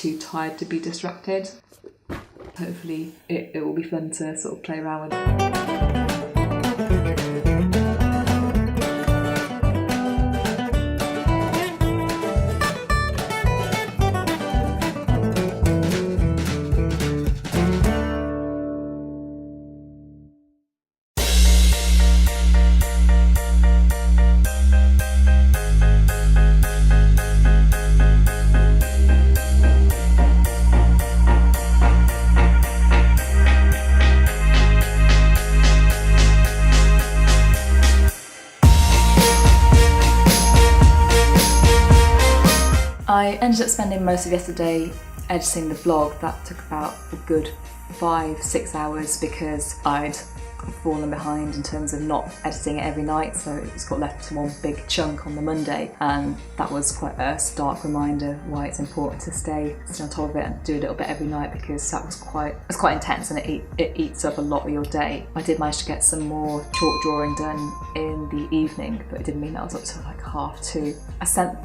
too tired to be distracted. Hopefully it will be fun to sort of play around with. I ended up spending most of yesterday editing the vlog. That took about a good 5-6 hours because I'd fallen behind in terms of not editing it every night, so it's got left to one big chunk on the Monday, and that was quite a stark reminder why it's important to stay on top of it and do a little bit every night, because that was quite intense and it eats up a lot of your day. I did manage to get some more chalk drawing done in the evening, but it didn't mean that I was up till like 2:30. I sent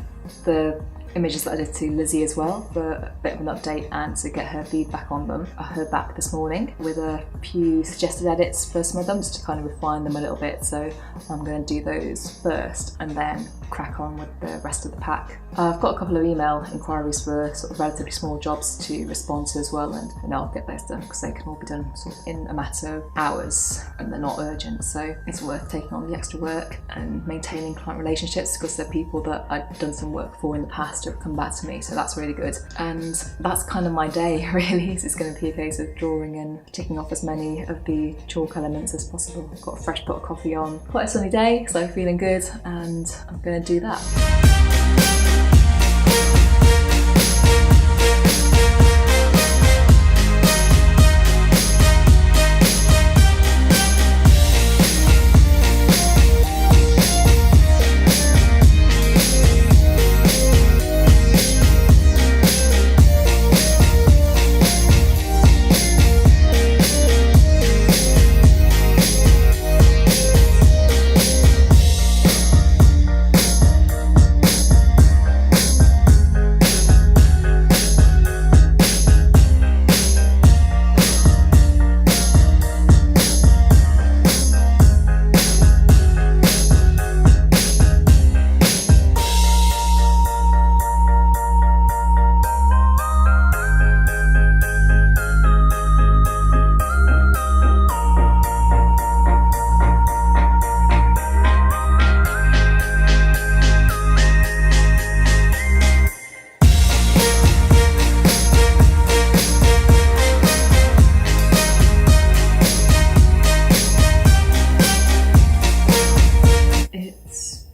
the images that I did to Lizzie as well for a bit of an update and to get her feedback on them. I heard back this morning with a few suggested edits for some of them, just to kind of refine them a little bit, so I'm going to do those first and then crack on with the rest of the pack. I've got a couple of email inquiries for sort of relatively small jobs to respond to as well, and I'll get those done because they can all be done sort of in a matter of hours and they're not urgent, so it's worth taking on the extra work and maintaining client relationships because they're people that I've done some work for in the past have come back to me, so that's really good. And that's kind of my day really. It's going to be a case of drawing and ticking off as many of the chalk elements as possible. I've got a fresh pot of coffee on, quite a sunny day, so I'm feeling good, and I'm going to do that.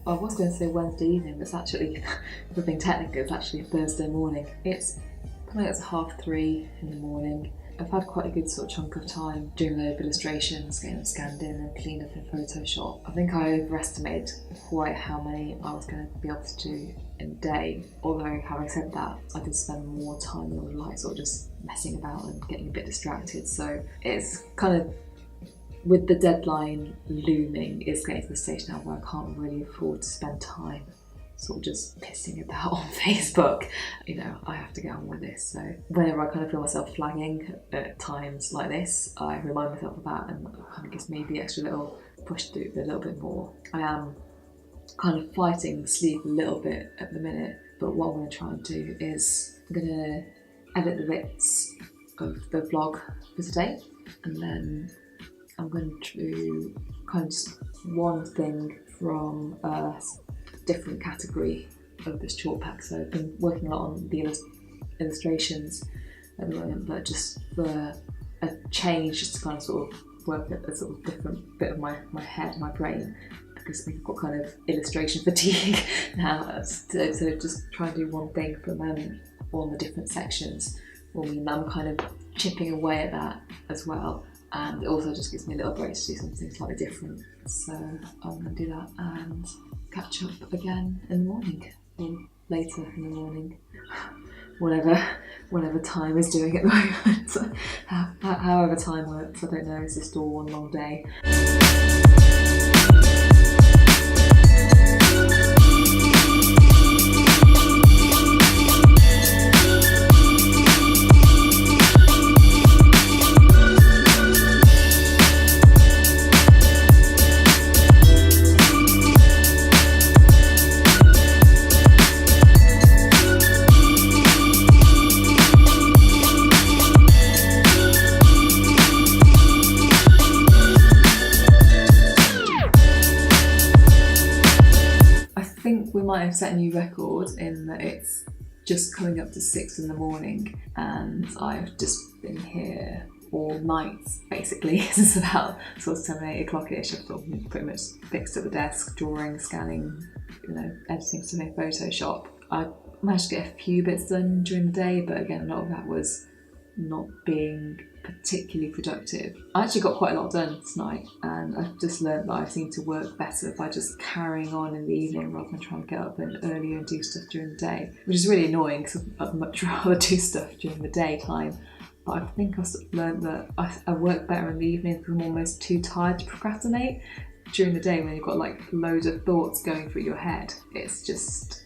I was going to say Wednesday evening, but it's actually, if we're being technical, it's actually a Thursday morning. It's 3:30 in the morning. I've had quite a good sort of chunk of time doing a load of illustrations, getting them scanned in and cleaned up in Photoshop. I think I overestimated quite how many I was going to be able to do in a day, although having said that, I did spend more time than I would like, sort of just messing about and getting a bit distracted, so it's kind of, with the deadline looming, it's getting to the stage now where I can't really afford to spend time sort of just pissing about on Facebook. You know, I have to get on with this. So whenever I kind of feel myself flagging at times like this, I remind myself of that, and it kind of gives me the extra little push to do a little bit more. I am kind of fighting sleep a little bit at the minute, but what I'm going to try and do is I'm going to edit the bits of the vlog for today, and then I'm going to kind of just one thing from a different category of this chalk pack. So I've been working a lot on the illustrations at the moment, but just for a change, just to kind of sort of work at a sort of different bit of my head, my brain, because I think I've got kind of illustration fatigue now. So just try and do one thing for the moment on the different sections will mean that I'm kind of chipping away at that as well. And it also just gives me a little break to do something slightly different. So I'm going to do that and catch up again in the morning, or later in the morning, whatever time is doing at the moment. However time works, I don't know, it's just all one long day. kind of set a new record in that it's just coming up to 6 in the morning and I've just been here all night basically. Since about sort of 7, 8 o'clock-ish. I've sort of pretty much fixed at the desk, drawing, scanning, editing stuff in Photoshop. I managed to get a few bits done during the day, but again, a lot of that was not being particularly productive. I actually got quite a lot done tonight, and I've just learned that I seem to work better by just carrying on in the evening rather than trying to get up earlier and do stuff during the day, which is really annoying because I'd much rather do stuff during the daytime. But I think I've sort of learned that I work better in the evening because I'm almost too tired to procrastinate. During the day, when you've got like loads of thoughts going through your head, it's just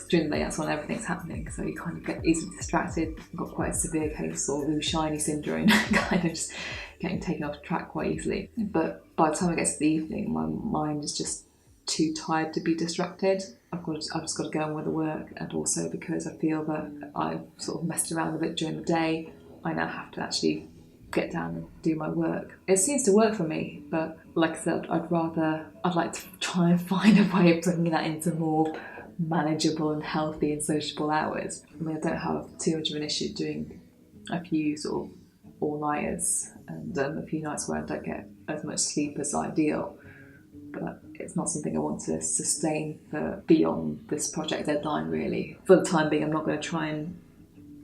during the day, that's when everything's happening, so you kind of get easily distracted. I've got quite a severe case of Lou Shiny syndrome, kind of just getting taken off track quite easily. But by the time I get to the evening, my mind is just too tired to be distracted. I've just got to go on with the work, and also because I feel that I've sort of messed around a bit during the day, I now have to actually get down and do my work. It seems to work for me, but like I said, I'd like to try and find a way of bringing that into more manageable and healthy and sociable hours. I mean, I don't have too much of an issue doing a few sort of all-nighters and a few nights where I don't get as much sleep as ideal, but it's not something I want to sustain for beyond this project deadline really. For the time being, I'm not going to try and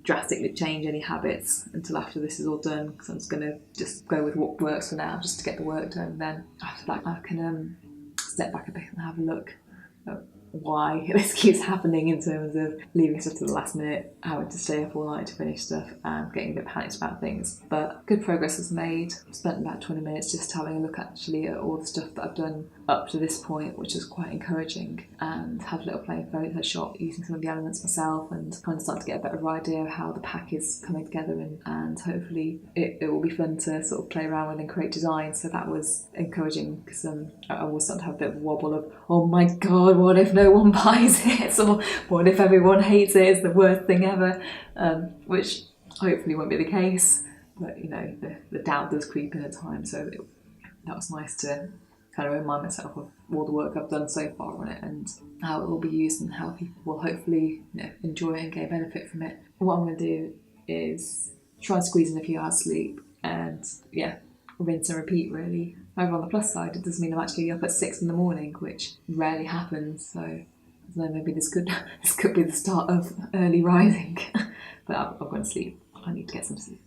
drastically change any habits until after this is all done, because I'm just going to just go with what works for now, just to get the work done, and then after that I can step back a bit and have a look at why this keeps happening in terms of leaving stuff to the last minute, having to stay up all night to finish stuff, and getting a bit panicked about things. But good progress was made. I spent about 20 minutes just having a look actually at all the stuff that I've done up to this point, which was quite encouraging, and had a little play in Photoshop using some of the elements myself, and kind of started to get a better idea of how the pack is coming together, and hopefully it will be fun to sort of play around with and create designs. So that was encouraging, because I was starting to have a bit of a wobble of, oh my god, what if no one buys it, or what if everyone hates it, it's the worst thing ever, which hopefully won't be the case, but the doubt does creep in at times, so that was nice to kind of remind myself of all the work I've done so far on it and how it will be used and how people will hopefully enjoy it and get benefit from it. What I'm going to do is try and squeeze in a few hours sleep and rinse and repeat really. However, on the plus side, it does mean I'm actually up at 6 in the morning, which rarely happens, so I don't know, maybe this could be the start of early rising. But I'm going to sleep. I need to get some sleep.